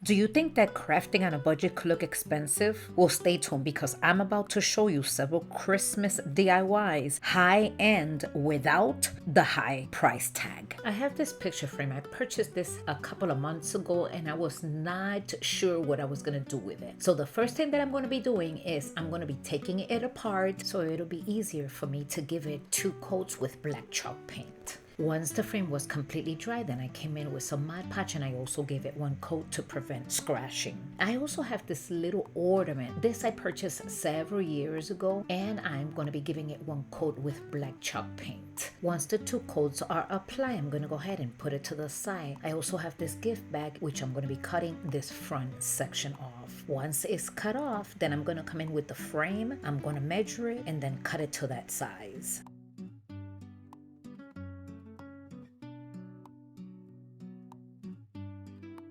Do you think that crafting on a budget could look expensive? Well, stay tuned because I'm about to show you several Christmas DIYs, high-end without the high price tag. I have this picture frame. I purchased this a couple of months ago and I was not sure what I was going to do with it. So the first thing that I'm going to be doing is I'm going to be taking it apart so it'll be easier for me to give it 2 coats with black chalk paint. Once the frame was completely dry, then I came in with some Mod Podge and I also gave it 1 coat to prevent scratching. I also have this little ornament. This I purchased several years ago and I'm going to be giving it 1 coat with black chalk paint. Once the 2 coats are applied, I'm going to go ahead and put it to the side. I also have this gift bag which I'm going to be cutting this front section off. Once it's cut off, then I'm going to come in with the frame. I'm going to measure it and then cut it to that size.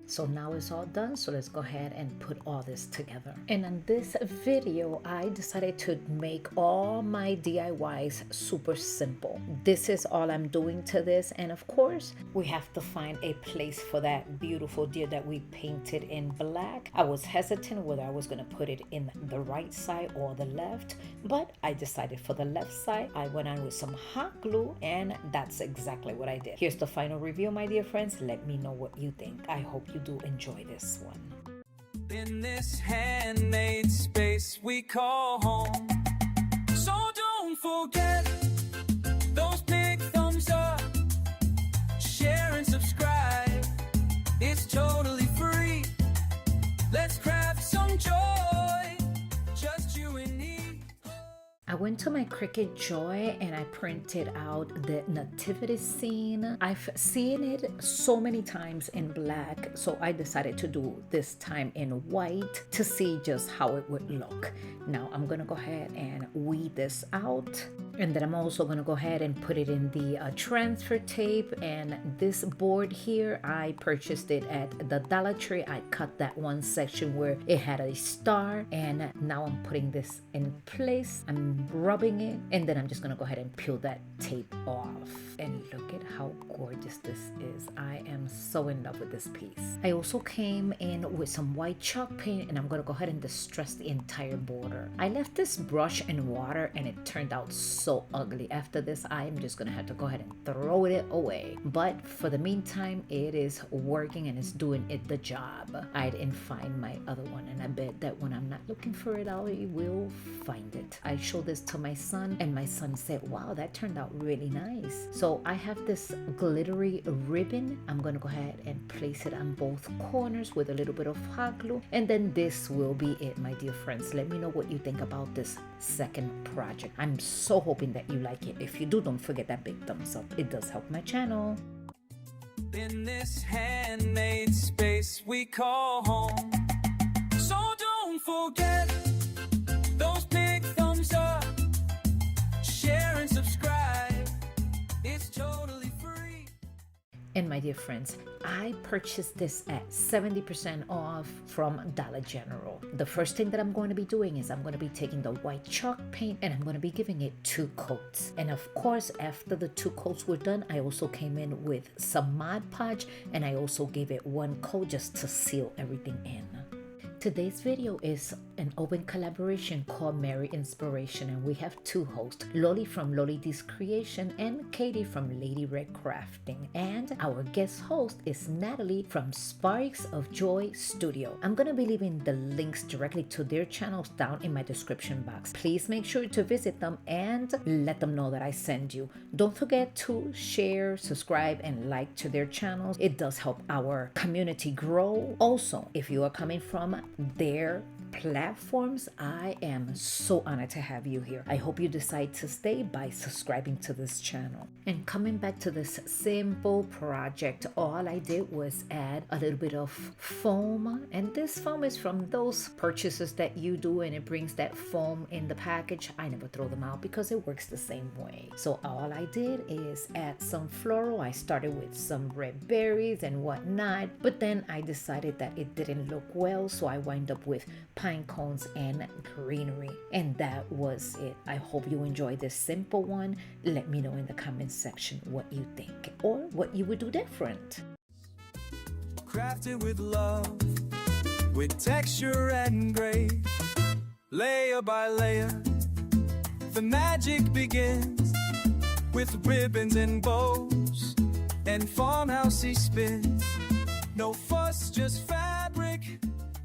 So now it's all done, so let's go ahead and put all this together. And in this video, I decided to make all my DIYs super simple. This is all I'm doing to this, and of course, we have to find a place for that beautiful deer that we painted in black. I was hesitant whether I was gonna put it in the right side or the left, but I decided for the left side. I went on with some hot glue, and that's exactly what I did. Here's the final review, my dear friends. Let me know what you think. I hope you do enjoy this one. In this handmade space we call home, so don't forget those big thumbs up, share and subscribe. It's totally free. Let's craft some joy, just you and me. I went to my Cricut Joy and I printed out the Nativity scene. I've seen it so many times in black, so I decided to do this time in white to see just how it would look. Now I'm gonna go ahead and weed this out, and then I'm also gonna go ahead and put it in the transfer tape. And this board here, I purchased it at the Dollar Tree. I cut that one section where it had a star, and now I'm putting this in place. I'm rubbing it, and then I'm just gonna go ahead and peel that tape off. And look at how gorgeous this is. I am so in love with this piece. I also came in with some white chalk paint, and I'm gonna go ahead and distress the entire border. I left this brush in water and it turned out so ugly. After this, I'm just gonna have to go ahead and throw it away. But for the meantime, it is working and it's doing it the job. I didn't find my other one, and I bet that when I'm not looking for it, I will find it. I showed this to my son, and my son said, wow, that turned out really nice. So I have this glittery ribbon. I'm gonna go ahead and place it on both corners with a little bit of hot glue, and then this will be it, my dear friends. Let me know what you think about this second project. I'm so hoping that you like it. If you do, don't forget that big thumbs up. It does help my channel. In this handmade space we call home, so don't forget those big thumbs up, share and subscribe. It's totally free. And my dear friends, I purchased this at 70% off from Dollar General. The first thing that I'm going to be doing is I'm going to be taking the white chalk paint and I'm going to be giving it 2 coats. And of course, after the 2 coats were done, I also came in with some Mod Podge and I also gave it 1 coat just to seal everything in. Today's video is an open collaboration called Merry Inspiration, and we have 2 hosts, Loli from Loli D's Creation and Katie from Lady Red Crafting. And our guest host is Natalie from Sparks of Joy Studio. I'm going to be leaving the links directly to their channels down in my description box. Please make sure to visit them and let them know that I send you. Don't forget to share, subscribe, and like to their channels. It does help our community grow. Also, if you are coming from their platforms, I am so honored to have you here. I hope you decide to stay by subscribing to this channel. And coming back to this simple project, all I did was add a little bit of foam, and this foam is from those purchases that you do and it brings that foam in the package. I never throw them out because it works the same way. So all I did is add some floral. I started with some red berries and whatnot, but then I decided that it didn't look well, so I wind up with pine cones and greenery, and that was it. I hope you enjoyed this simple one. Let me know in the comments section what you think or what you would do different. Crafted with love, with texture and grace. Layer by layer, the magic begins with ribbons and bows and farmhousey spins. No fuss, just fabric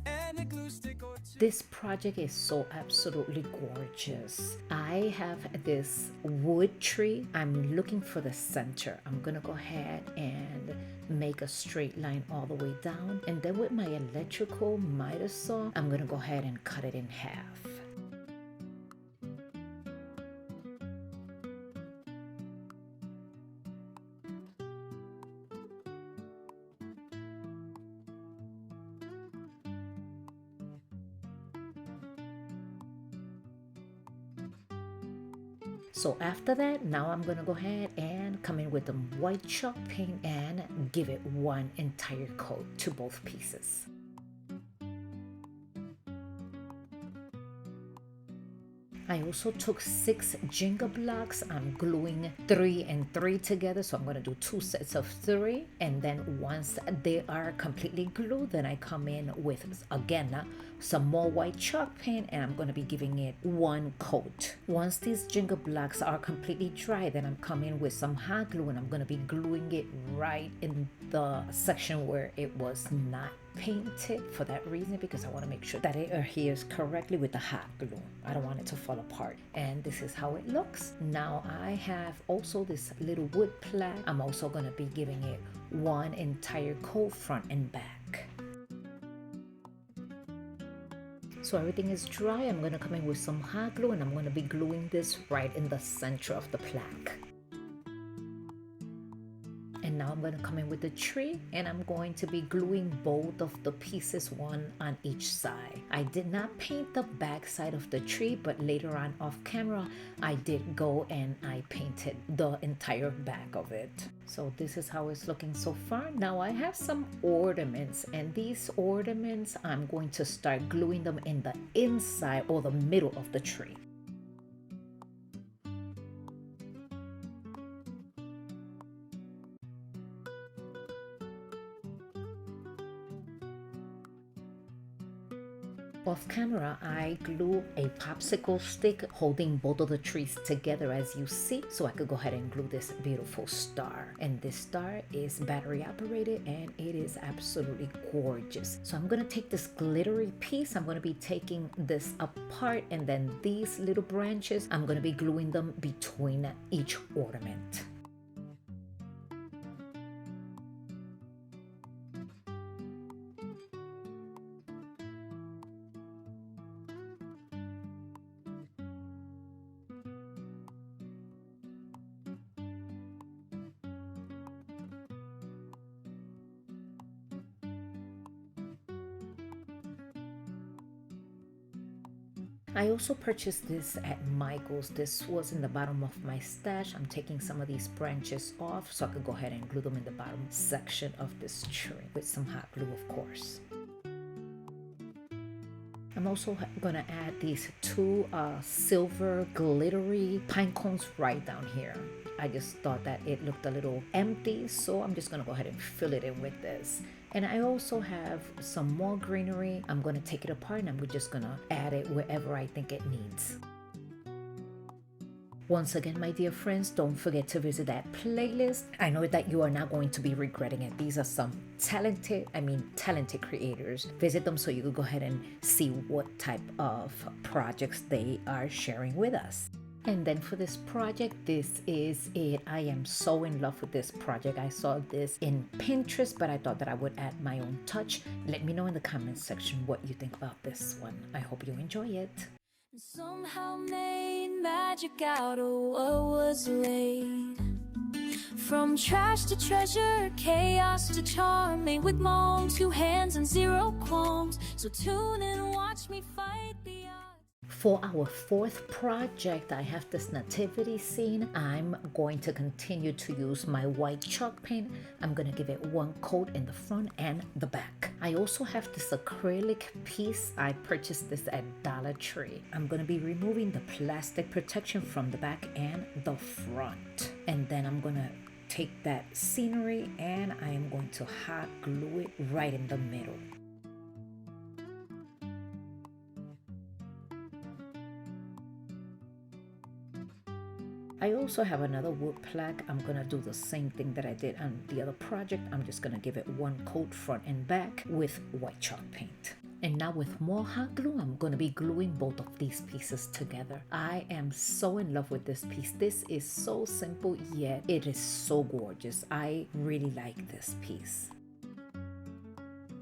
and a glue stick or two. This project is so absolutely gorgeous. I have this wood tree. I'm looking for the center. I'm gonna go ahead and make a straight line all the way down, and then with my electrical miter saw, I'm gonna go ahead and cut it in half. So after that, now I'm gonna go ahead and come in with the white chalk paint and give it one entire coat to both pieces. I also took 6 Jenga blocks. I'm gluing 3 and 3 together, so I'm going to do 2 sets of 3, and then once they are completely glued, then I come in with again some more white chalk paint, and I'm going to be giving it one coat. Once these Jenga blocks are completely dry, then I'm coming with some hot glue, and I'm going to be gluing it right in the section where it was not painted, for that reason, because I want to make sure that it adheres correctly with the hot glue. I don't want it to fall apart. And this is how it looks. Now I have also this little wood plaque. I'm also going to be giving it one entire coat, front and back. So everything is dry. I'm going to come in with some hot glue, and I'm going to be gluing this right in the center of the plaque. And now I'm going to come in with the tree, and I'm going to be gluing both of the pieces, one on each side. I did not paint the back side of the tree, but later on off camera, I did go and I painted the entire back of it. So this is how it's looking so far. Now I have some ornaments, and these ornaments, I'm going to start gluing them in the inside or the middle of the tree. Off camera, I glue a popsicle stick holding both of the trees together, as you see, so I could go ahead and glue this beautiful star. And this star is battery operated, and it is absolutely gorgeous. So I'm going to take this glittery piece, I'm going to be taking this apart, and then these little branches, I'm going to be gluing them between each ornament. I also purchased this at Michael's. This was in the bottom of my stash. I'm taking some of these branches off so I could go ahead and glue them in the bottom section of this tree with some hot glue, of course. I'm also going to add these 2 silver glittery pine cones right down here. I just thought that it looked a little empty, so I'm just going to go ahead and fill it in with this. And I also have some more greenery. I'm going to take it apart, and I'm just going to add it wherever I think it needs. Once again, my dear friends, don't forget to visit that playlist. I know that you are not going to be regretting it. These are some talented creators. Visit them so you can go ahead and see what type of projects they are sharing with us. And then for this project, this is it. I am so in love with this project. I saw this in Pinterest, but I thought that I would add my own touch. Let me know in the comments section what you think about this one. I hope you enjoy it. Somehow made magic out of what was laid. From trash to treasure, chaos to charm, made with my own 2 hands and 0 qualms. So tune in and watch me fight the odds. For our 4th project, I have this nativity scene. I'm going to continue to use my white chalk paint. I'm going to give it 1 coat in the front and the back. I also have this acrylic piece. I purchased this at Dollar Tree. I'm going to be removing the plastic protection from the back and the front. And then I'm going to take that scenery, and I am going to hot glue it right in the middle. I also have another wood plaque. I'm gonna do the same thing that I did on the other project. I'm just gonna give it one coat front and back with white chalk paint. And now with more hot glue, I'm gonna be gluing both of these pieces together. I am so in love with this piece. This is so simple, yet it is so gorgeous. I really like this piece.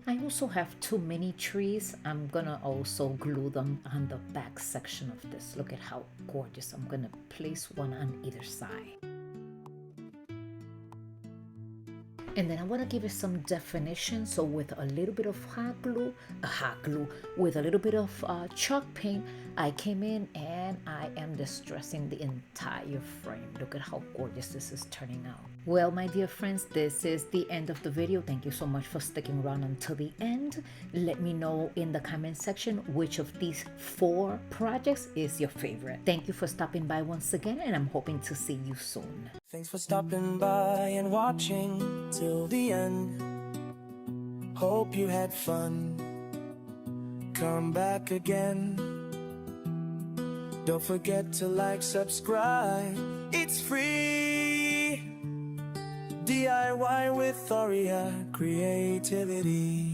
I also have two mini trees. I'm gonna also glue them on the back section of this. Look at how gorgeous. I'm gonna place one on either side. And then I want to give it some definition. So with a little bit of with a little bit of chalk paint, I came in and I am distressing the entire frame. Look at how gorgeous this is turning out. Well, my dear friends, this is the end of the video. Thank you so much for sticking around until the end. Let me know in the comment section which of these 4 projects is your favorite. Thank you for stopping by once again, and I'm hoping to see you soon. Thanks for stopping by and watching till the end. Hope you had fun. Come back again. Don't forget to like, subscribe. It's free. DIY with Aurea creativity.